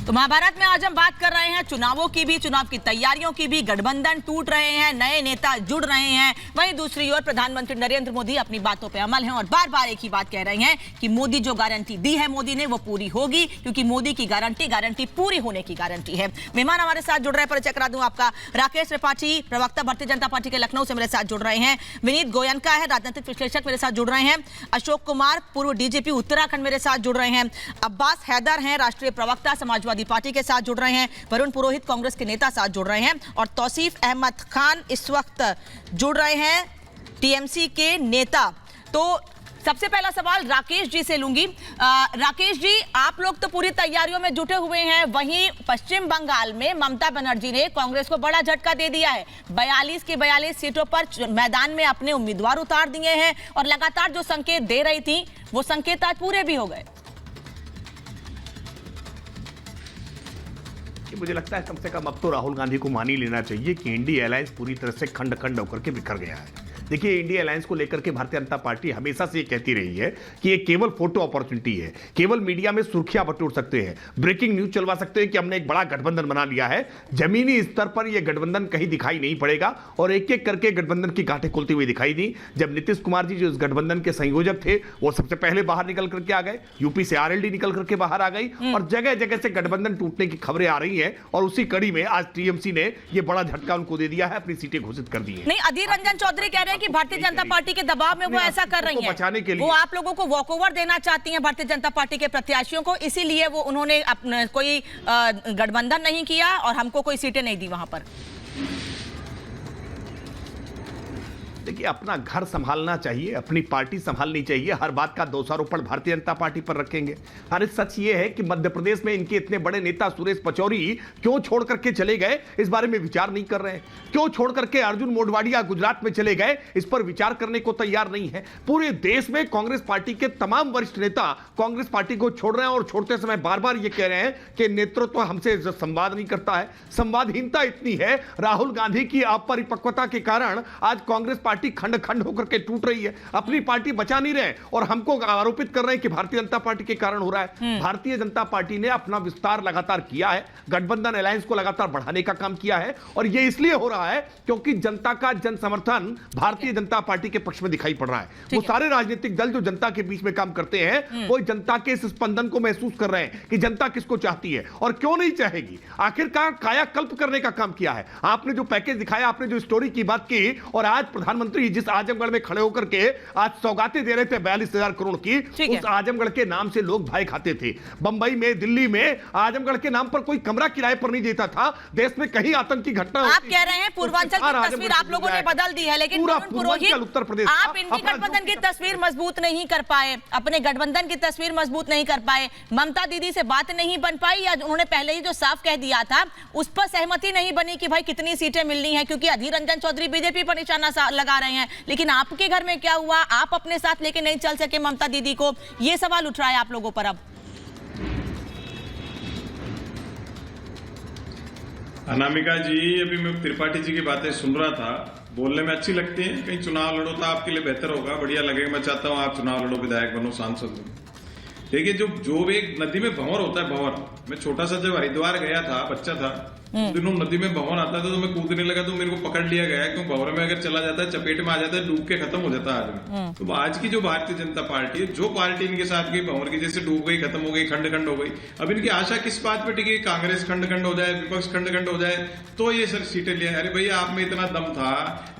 तो महाभारत में आज हम बात कर रहे हैं चुनावों की भी, चुनाव की तैयारियों की भी। गठबंधन टूट रहे हैं, नए नेता जुड़ रहे हैं, वहीं दूसरी ओर प्रधानमंत्री नरेंद्र मोदी अपनी बातों पे अमल हैं और बार बार एक ही बात कह रहे हैं कि मोदी जो गारंटी दी है मोदी ने वो पूरी होगी, क्योंकि मोदी की गारंटी पूरी होने की गारंटी है। मेहमान हमारे साथ जुड़ रहे हैं, परिचय करा दूं आपका। राकेश त्रिपाठी, प्रवक्ता भारतीय जनता पार्टी के लखनऊ से मेरे साथ जुड़ रहे हैं। विनीत गोयनका है, राजनीतिक विश्लेषक, मेरे साथ जुड़ रहे हैं। अशोक कुमार, पूर्व डीजीपी उत्तराखंड, मेरे साथ जुड़ रहे हैं। अब्बास हैदर हैं, राष्ट्रीय प्रवक्ता, समाजवादी पार्टी के साथ जुड़ रहे हैं। वरुण पुरोहित, कांग्रेस के नेता, साथ जुड़ रहे हैं। और तौसीफ अहमद खान इस वक्त जुड़ रहे हैं, टीएमसी के नेता। तो सबसे पहला सवाल राकेश जी से लूंगी। राकेश जी, आप लोग तो पूरी तैयारियों में जुटे हुए हैं, वहीं पश्चिम बंगाल में ममता बनर्जी ने कांग्रेस को बड़ा झटका दे दिया है। 42 की 42 सीटों पर मैदान में अपने उम्मीदवार उतार दिए हैं और लगातार जो संकेत दे रही थी वो संकेत आज पूरे भी हो गए। मुझे लगता है कम से कम अब तो राहुल गांधी को मान ही लेना चाहिए कि इंडिया अलायंस पूरी तरह से खंड खंड होकर के बिखर गया है। देखिए, इंडिया अलायंस को लेकर के भारतीय जनता पार्टी हमेशा से ये कहती रही है कि ये केवल फोटो अपॉर्चुनिटी है, केवल मीडिया में सुर्खियां बटोर सकते हैं, ब्रेकिंग न्यूज चलवा सकते हैं कि हमने एक बड़ा गठबंधन बना लिया है। जमीनी स्तर पर यह गठबंधन कहीं दिखाई नहीं पड़ेगा और एक एक करके गठबंधन की गांठें खुलती हुई दिखाई दी। जब नीतीश कुमार जी जो इस गठबंधन के संयोजक थे वो सबसे पहले बाहर निकल करके आ गए, यूपी से आरएलडी निकल करके बाहर आ गई और जगह जगह से गठबंधन टूटने की खबरें आ रही है। और उसी कड़ी में आज टीएमसी ने यह बड़ा झटका उनको दे दिया है, अपनी सीटें घोषित कर दी है। नहीं, अधीर रंजन चौधरी कह रहे हैं कि भारतीय जनता पार्टी के दबाव में वो ऐसा कर रही हैं, बचाने के लिए वो आप लोगों को वॉकओवर देना चाहती हैं भारतीय जनता पार्टी के प्रत्याशियों को, इसीलिए वो उन्होंने अपना कोई गठबंधन नहीं किया और हमको कोई सीटें नहीं दी वहां पर। देखिए, अपना घर संभालना चाहिए, अपनी पार्टी संभालनी चाहिए। हर बात का दोषारोपण भारतीय जनता पार्टी पर रखेंगे। अरे सच ये है कि मध्य प्रदेश में इनके इतने बड़े नेता सुरेश पचौरी क्यों छोड़ करके चले गए, इस बारे में विचार नहीं कर रहे हैं। क्यों छोड़ करके अर्जुन मोढवाडिया गुजरात में चले गए, इस पर विचार करने को तैयार नहीं है। पूरे देश में कांग्रेस पार्टी के तमाम वरिष्ठ नेता कांग्रेस पार्टी को छोड़ रहे हैं और छोड़ते समय बार बार ये कह रहे हैं कि नेतृत्व हमसे संवाद नहीं करता है। संवादहीनता इतनी है, राहुल गांधी की अपरिपक्वता के कारण आज कांग्रेस पार्टी खंड खंड होकर के टूट रही है, अपनी पार्टी बचा नहीं रहे और हमको आरोपित कर रहे हैं कि भारतीय जनता पार्टी के कारण हो रहा है। भारतीय जनता पार्टी ने अपना विस्तार लगातार किया है, गठबंधन अलायंस को लगातार बढ़ाने का काम किया है और यह इसलिए हो रहा है क्योंकि जनता का जन समर्थन भारतीय जनता पार्टी के पक्ष में दिखाई पड़ रहा है। वो सारे राजनीतिक दल जो जनता के बीच में काम करते हैं वो जनता के इस स्पंदन को महसूस कर रहे हैं कि जनता किसको चाहती है और क्यों नहीं चाहेगी। आखिरकार कायाकल्प करने का काम किया है। आपने जो पैकेज दिखाया, आपने जो स्टोरी की बात की और आज प्रधानमंत्री जिस आजमगढ़ में खड़े होकर के आज सौगातें दे रहे थे 42,000 करोड़ की, उस आजमगढ़ के नाम से लोग भाई खाते थे। बंबई में, दिल्ली में आजमगढ़ के नाम पर कोई कमरा किराए पर नहीं देता था। देश में कहीं आतंकी घटना आप कह रहे हैं पूर्वांचल की तस्वीर आप लोगों ने बदल दी है, लेकिन पुरोहित, उत्तर प्रदेश, आप इनकी गठबंधन की तस्वीर मजबूत नहीं कर पाए, अपने गठबंधन की तस्वीर मजबूत नहीं कर पाए। ममता दीदी से बात नहीं बन पाई या उन्होंने पहले ही जो साफ कह दिया था उस पर सहमति नहीं बनी कि भाई कितनी सीटें मिलनी है, क्योंकि अधीर रंजन चौधरी बीजेपी पर निशाना लगा रहे हैं। लेकिन आपके घर में क्या हुआ, आप अपने साथ लेके नहीं चल सके ममता दीदी को, यह सवाल उठ रहा है आप लोगों पर अब। अनामिका जी, अभी मैं त्रिपाठी जी की बातें सुन रहा था, बोलने में अच्छी लगती हैं। कहीं चुनाव लड़ो तो आपके लिए बेहतर होगा, बढ़िया लगेगा। मैं चाहता हूं आप चुनाव लड़ो, विधायक बनो, सांसद बनो। देखिए, जो एक नदी में भंवर होता है, भंवर, मैं छोटा सा जब हरिद्वार गया था, बच्चा था, दिनों नदी में भंवर आता था तो मैं कूदने लगा तो मेरे को पकड़ लिया गया, क्यों भंवर में अगर चला जाता है चपेट में आ जाता है, डूब के खत्म हो जाता है आदमी। तो आज की जो भारतीय जनता पार्टी है, जो पार्टी इनके साथ गई भंवर की जैसे डूब गई, खत्म हो गई, खंड खंड हो गई। अब इनकी आशा किस बात पे टिकी, कांग्रेस खंड खंड हो जाए, विपक्ष खंड खंड हो जाए तो ये सर सीटें लिया। अरे भैया, आप में इतना दम था,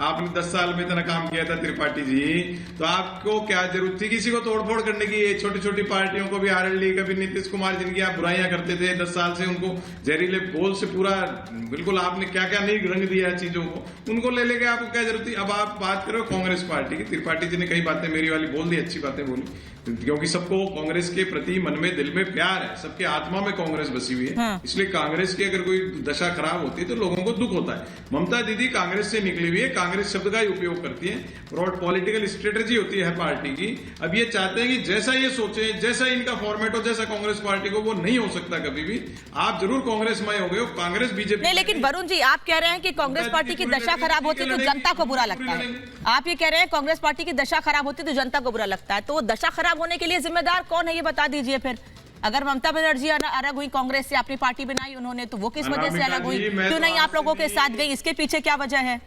आपने 10 साल में इतना काम किया था त्रिपाठी जी, तो आपको क्या जरूरत थी किसी को तोड़फोड़ करने की। छोटी छोटी पार्टियों को भी आरएलडी, कभी नीतीश कुमार जिनकी आप बुराइयां करते थे 10 साल से, उनको जहरीले बोल से पूरा बिल्कुल आपने क्या क्या नहीं रंग दिया है चीजों को, उनको ले लेके आपको क्या जरूरत थी। अब आप बात करो कांग्रेस पार्टी की, त्रिपाठी जी ने कई बातें मेरी वाली बोल दी, अच्छी बातें बोली, क्योंकि सबको कांग्रेस के प्रति मन में, दिल में प्यार है, सबके आत्मा में कांग्रेस बसी हुई है। इसलिए कांग्रेस की अगर कोई दशा खराब होती है तो लोगों को दुख होता है। ममता दीदी कांग्रेस से निकली हुई है, कांग्रेस शब्द का ही उपयोग करती है, ब्रॉड पॉलिटिकल स्ट्रेटेजी होती है पार्टी की। अब ये चाहते हैं कि जैसा ये सोचे, जैसा इनका फॉर्मेट हो, जैसा कांग्रेस पार्टी को, वो नहीं हो सकता कभी भी। आप जरूर कांग्रेसमय हो गए हो, कांग्रेस बीजेपी नहीं, लेकिन वरुण जी, आप कह रहे हैं कि कांग्रेस पार्टी की दशा खराब होती तो जनता को बुरा लगता है। आप ये कह रहे हैं कांग्रेस पार्टी की दशा खराब होती तो जनता को बुरा लगता है, तो दशा खराब होने के लिए जिम्मेदार कौन है ये बता दीजिए फिर। अगर ममता बनर्जी अलग हुई कांग्रेस से, अपनी पार्टी बनाई उन्होंने, तो वो किस वजह से अलग हुई? क्यों नहीं आप लोगों के साथ गई? इसके पीछे क्या वजह है?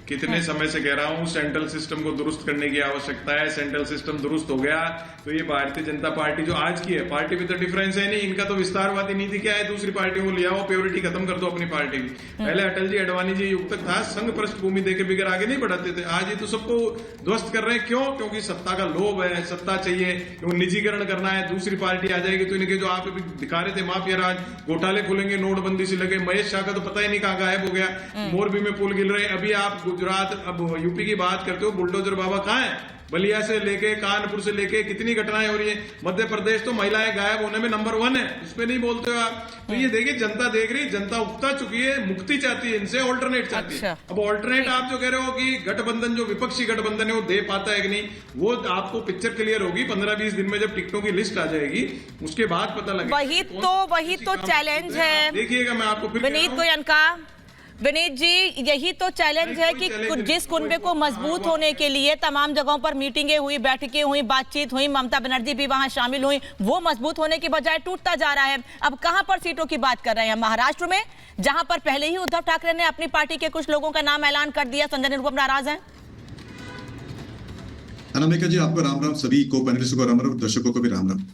कितने समय से कह रहा हूं, सेंट्रल सिस्टम को दुरुस्त करने की आवश्यकता है। सेंट्रल सिस्टम दुरुस्त हो गया तो ये भारतीय जनता पार्टी जो आज की है, पार्टी में तो डिफरेंस है नहीं। इनका तो विस्तारवादी नीति क्या है, दूसरी पार्टी को लिया हो, प्योरिटी खत्म कर दो अपनी पार्टी की। पहले अटल जी अडवाणी जी युग तक था, संघ पृष्ठभूमि देके बिगड़ आगे नहीं बढ़ाते थे। आज ये तो सबको ध्वस्त कर रहे हैं। क्यों? क्योंकि सत्ता का लोभ है, सत्ता चाहिए, क्योंकि निजीकरण करना है। दूसरी पार्टी आ जाएगी तो इनके जो आप अभी दिखा रहे थे माफिया राज, घोटाले खुलेंगे, नोटबंदी से लगे। महेश शाह का तो पता ही नहीं कहाँ गायब हो गया, मोरबी में पुल गिर रहे। अभी आप गुजरात, अब यूपी की बात करते हो, बुलडोजर बाबा कहाँ है? बलिया से लेके कानपुर से लेके कितनी घटनाएं हो रही है। मध्य प्रदेश तो महिलाएं गायब होने में नंबर 1 है, उस पर नहीं बोलते हो आप। तो ये देखिए, जनता देख रही है, जनता उकता चुकी है, मुक्ति चाहती है, इनसे ऑल्टरनेट चाहती है। अब ऑल्टरनेट आप जो कह रहे हो कि गठबंधन, जो विपक्षी गठबंधन है वो दे पाता है कि नहीं, वो आपको पिक्चर क्लियर होगी 15-20 दिन में, जब टिकटों की लिस्ट आ जाएगी उसके बाद पता लगेगा। वही तो चैलेंज है। देखिएगा, मैं आपको फिर विनीत जी, यही तो चैलेंज है कि जिस कुनबे को मजबूत होने के लिए तमाम जगहों पर मीटिंगें हुई, बैठकें हुई, बातचीत हुई, ममता बनर्जी भी वहां शामिल हुई, वो मजबूत होने की बजाय टूटता जा रहा है। अब कहां पर सीटों की बात कर रहे हैं? महाराष्ट्र में, जहां पर पहले ही उद्धव ठाकरे ने अपनी पार्टी के कुछ लोगों का नाम ऐलान कर दिया, संजय निरुपम नाराज हैं। अनामिका जी, आपको राम राम, सभी को पैनलिस्ट को राम राम, दर्शकों को भी राम राम।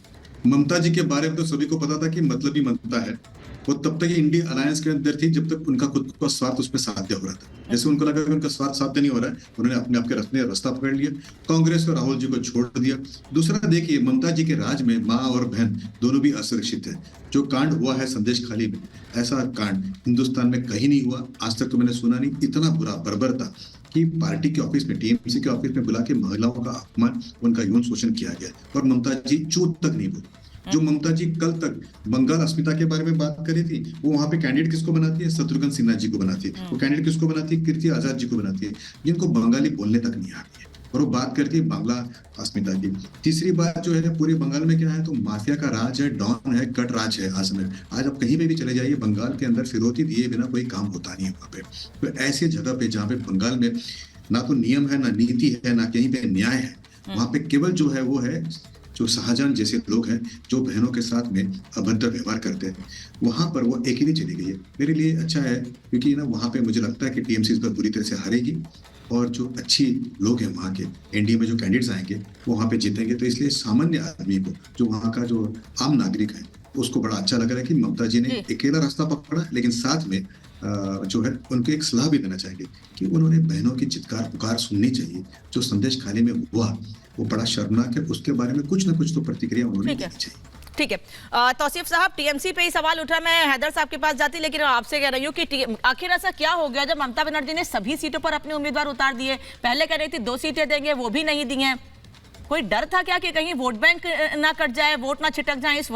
ममता जी के बारे में तो सभी को पता था कि मतलब ही ममता है। वो तब तक इंडिया अलायंस के अंदर थी जब तक उनका खुद का स्वार्थ उसमें साध्य हो रहा था। जैसे उनको लगा कि उनका स्वार्थ साध्य नहीं हो रहा है, उन्होंने अपने आप के रास्ता पकड़ लिया, कांग्रेस और राहुल जी को छोड़ दिया। दूसरा देखिए, ममता जी के राज में माँ और बहन दोनों भी असुरक्षित है। जो कांड हुआ है संदेश खाली में, ऐसा कांड हिंदुस्तान में कहीं नहीं हुआ आज तक, तो मैंने सुना नहीं। इतना बुरा बर्बर था कि पार्टी के ऑफिस में, टीएमसी के ऑफिस में बुला के महिलाओं का अपमान, उनका यौन शोषण किया गया और ममता जी चूत तक नहीं बोली। जो ममता जी कल तक बंगाल अस्मिता के बारे में बात करी थी, वो वहां पे कैंडिडेट किसको बनाती है? शत्रुघ्न सिन्हा जी को बनाती है। वो कैंडिडेट किसको बनाती है? कीर्ति आजाद जी को बनाती है, जिनको बंगाली बोलने तक नहीं आती है, और वो बात करती है बांग्ला अस्मिता की। तीसरी बात जो है, पूरे बंगाल में क्या है, तो माफिया का राज है, डॉन है, गट राज है। आज आप कहीं पे भी चले जाइए बंगाल के अंदर, फिरौती दिए बिना कोई काम होता नहीं है वहां पे। तो ऐसी जगह पे जहाँ पे बंगाल में ना तो नियम है, ना नीति है, ना कहीं पे न्याय है, वहां पे केवल जो है वो है जो शाहजहां जैसे लोग हैं, जो बहनों के साथ में अभद्र व्यवहार करते हैं। वहां पर वो अकेली चली गई है। मेरे लिए अच्छा है, क्योंकि ना वहां पे मुझे लगता है कि टीएमसी इस पर बुरी तरह से हारेगी, और जो अच्छी लोग हैं वहाँ के, एनडीए में जो कैंडिडेट्स आएंगे वो वहाँ पे जीतेंगे। तो इसलिए सामान्य आदमी को, जो वहाँ का जो आम नागरिक है, उसको बड़ा अच्छा लग रहा है कि ममता जी ने अकेला रास्ता पकड़ा, लेकिन साथ में जो है उनको एक सलाह भी देना चाहिए कि उन्होंने बहनों की चित्कार पुकार सुननी चाहिए। जो संदेश खाली में हुआ वो बड़ा शर्मनाक है, उसके बारे में कुछ ना कुछ तो प्रतिक्रिया उन्होंने देनी चाहिए। ठीक है तौसीफ साहब, टीएमसी पे ही सवाल उठा, मैं हैदर साहब के पास जाती, लेकिन आपसे कह रही हूँ कि आखिर ऐसा क्या हो गया जब ममता बनर्जी ने सभी सीटों पर अपने उम्मीदवार उतार दिए? पहले कह रही थी 2 सीटें देंगे, वो भी नहीं दी हैं। कोई डर था क्या कि कहीं वोट बैंक ना कट जाए, वोट ना छिटक जाए इस